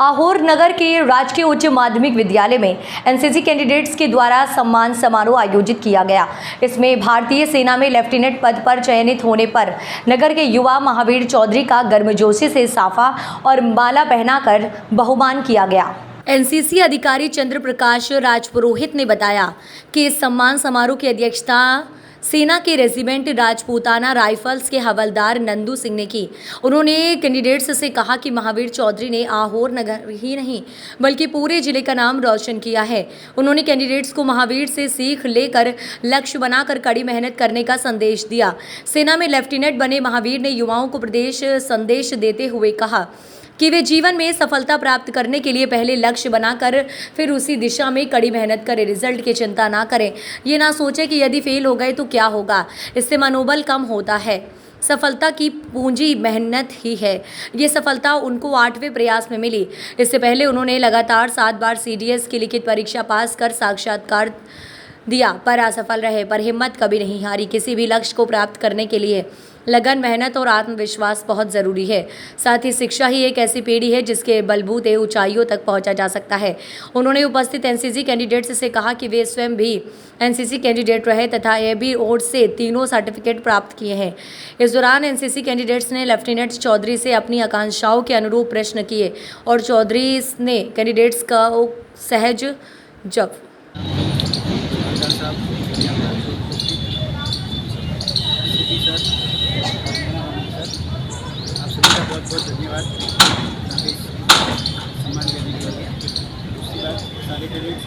आहोर नगर के राजकीय उच्च माध्यमिक विद्यालय में एनसीसी कैंडिडेट्स के द्वारा सम्मान समारोह आयोजित किया गया। इसमें भारतीय सेना में लेफ्टिनेंट पद पर चयनित होने पर नगर के युवा महावीर चौधरी का गर्मजोशी से साफा और माला पहनाकर बहुमान किया गया। एनसीसी अधिकारी चंद्र प्रकाश राजपुरोहित ने बताया कि इस सम्मान समारोह की अध्यक्षता सेना के रेजिमेंट राजपूताना राइफल्स के हवलदार नंदू सिंह ने की। उन्होंने कैंडिडेट्स से कहा कि महावीर चौधरी ने आहोर नगर ही नहीं बल्कि पूरे जिले का नाम रोशन किया है। उन्होंने कैंडिडेट्स को महावीर से सीख लेकर लक्ष्य बनाकर कड़ी मेहनत करने का संदेश दिया। सेना में लेफ्टिनेंट बने महावीर ने युवाओं को प्रदेश संदेश देते हुए कहा कि वे जीवन में सफलता प्राप्त करने के लिए पहले लक्ष्य बनाकर फिर उसी दिशा में कड़ी मेहनत करें। रिजल्ट की चिंता ना करें। ये ना सोचें कि यदि फेल हो गए तो क्या होगा, इससे मनोबल कम होता है। सफलता की पूंजी मेहनत ही है। ये सफलता उनको 8वें प्रयास में मिली। इससे पहले उन्होंने लगातार 7 बार CDS की लिखित परीक्षा पास कर साक्षात्कार दिया पर असफल रहे, पर हिम्मत कभी नहीं हारी। किसी भी लक्ष्य को प्राप्त करने के लिए लगन, मेहनत और आत्मविश्वास बहुत ज़रूरी है। साथ ही शिक्षा ही एक ऐसी पीढ़ी है जिसके बलबूते ऊंचाइयों तक पहुंचा जा सकता है। उन्होंने उपस्थित एनसीसी कैंडिडेट्स से कहा कि वे स्वयं भी एनसीसी कैंडिडेट रहे तथा एबी ओड से तीनों सर्टिफिकेट प्राप्त किए हैं। इस दौरान एनसीसी कैंडिडेट्स ने लेफ्टिनेंट चौधरी से अपनी आकांक्षाओं के अनुरूप प्रश्न किए और चौधरी ने कैंडिडेट्स का सहज जवाब आप सभी का बहुत बहुत धन्यवाद सम्मान देने के लिए। दूसरी बात, सारे कैडेट्स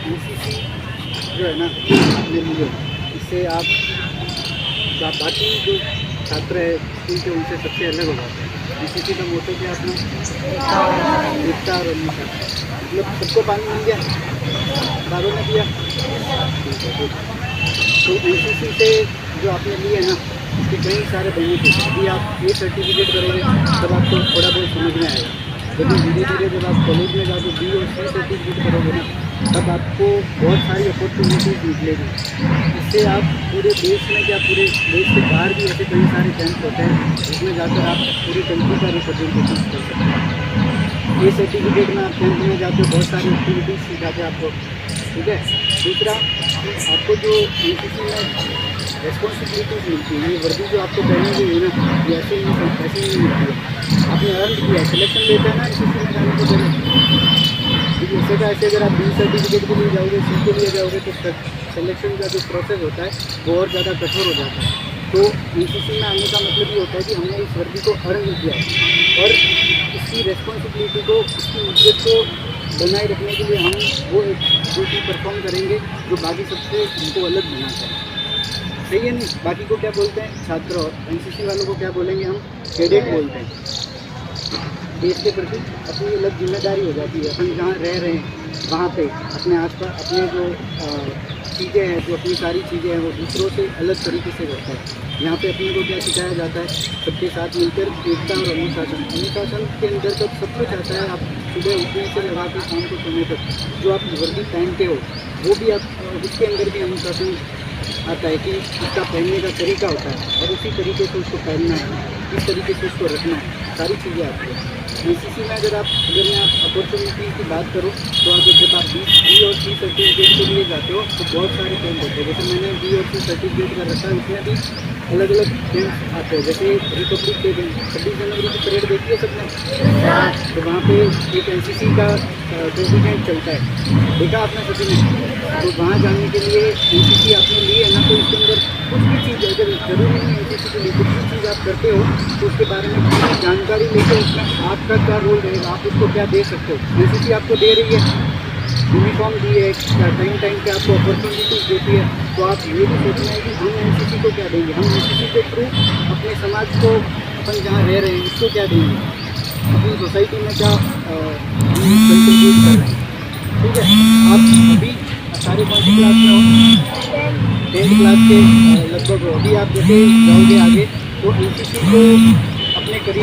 एनसीसी जो है ना अपने लिए, इससे आप बाकी जो छात्र है स्कूल के उनसे सबसे अलग हो जाते हैं। एनसीसी का मोटो क्या अपना एकता और अन्यता, मतलब सबको पानी मिल गया, बारों ने दिया, तो एनसीसी से जो आपने लिए ना उसके कई सारे बेनिफिट। अभी आप ये सर्टिफिकेट करोगे तब आपको थोड़ा बहुत समझ में आएगा, लेकिन धीरे धीरे जब आप कॉलेज में जाकर B और C सर्टिफिकेट करोगे ना तब आपको बहुत सारी अपॉर्चुनिटीज निकलेगी। इससे आप पूरे देश में क्या पूरे देश के बाहर भी ऐसे कई सारे कैंप होते हैं जिसमें जाकर आप पूरी कंट्री का रिप्रेजेंटेशन कर सकते हैं। ये सर्टिफिकेट में आप कैंप में जाकर बहुत सारी एक्टिविटीज़ सिखाते हैं आपको, ठीक है। दूसरा, आपको जो एनसीसी में रेस्पॉन्सिबिलिटीज मिलती है, ये वर्दी जो आपको पहनी हुई है ना, ये ऐसे ही नहीं मिलती है। आपने अर्न किया, सिलेक्शन लेता है ना एनसीसी में जाने के पहले, इससे का ऐसे अगर आप B सर्टिफिकेट के लिए जाओगे, C के लिए जाओगे तो सिलेक्शन का जो प्रोसेस होता है वो और ज़्यादा कठोर हो जाता है। तो एनसीसी में आने का मतलब ये होता है कि हमने इस वर्दी को अर्न किया है और इसकी रेस्पॉन्सिबिलिटी को, इसकी इज्जत को बनाए रखने के लिए हम वो एक ड्यूटी परफॉर्म करेंगे जो बाकी सबसे हमको अलग बनाता है। सही है नहीं? बाकी को क्या बोलते हैं छात्र, और एनसीसी वालों को क्या बोलेंगे हम, कैडेट बोलते हैं। देश के प्रति अपनी अलग जिम्मेदारी हो जाती है। अपन जहाँ रह रहे हैं वहाँ पे अपने आसपास अपने जो चीज़ें हैं, जो अपनी सारी चीज़ें हैं वो दूसरों से अलग तरीके से करता है। यहाँ पे अपने को क्या सिखाया जाता है, सबके साथ मिलकर एकता और अनुशासन। अनुशासन के अंदर तक सब कुछ आता है। आप सुबह उठने से लगा के शाम को सोने तक जो आप वर्दी पहनते हो वो भी आप, उसके अंदर भी अनुशासन आता है कि इसका पहनने का तरीका होता है और उसी तरीके से उसको पहनना है, इस तरीके से उसको रखना है, सारी चीज़ें आती हैं। एनसीसी में अगर मैं अपॉर्चुनिटी की बात करूँ तो अगर जब आप B और C सर्टिफिकेट के लिए जाते हो तो बहुत सारे कैंप होते हैं। जैसे मैंने B और C सर्टिफिकेट का रखा है, उसमें भी अलग अलग कैंप आते हैं। जैसे रिपब्लिक डे दिन 26 जनवरी की परेड देखी है सबने, तो वहाँ पे एक एनसीसी का प्रेसिडेंट चलता है, देखा आपने सभी ने। तो वहाँ जाने के लिए एनसीसी आपने लिए है ना, तो इसके अंदर कुछ भी चीज़ अगर जरूरी नहीं एनसीसी के लिए कुछ भी चीज़ आप करते हो तो उसके बारे में पूरी जानकारी लेकर उसमें आपका क्या रोल रहेगा, आप उसको क्या दे सकते हो। एनसीसी आपको दे रही है, यूनिफॉर्म दी है, टाइम पे आपको अपॉर्चुनिटीज देती है, तो आप ये भी सोचना है कि हम एनसीसी को क्या देंगे, हम एनसीसी के थ्रू अपने समाज को, अपन जहाँ रह रहे हैं उसको क्या देंगे, अपनी सोसाइटी में क्या कंट्रीब्यूट कर रहे हैं। ठीक है, आप अभी सारे कौन सी क्लास में हो, 10th क्लास के लगभग हो। अभी आप जैसे जाओगे आगे तो एनसीसी को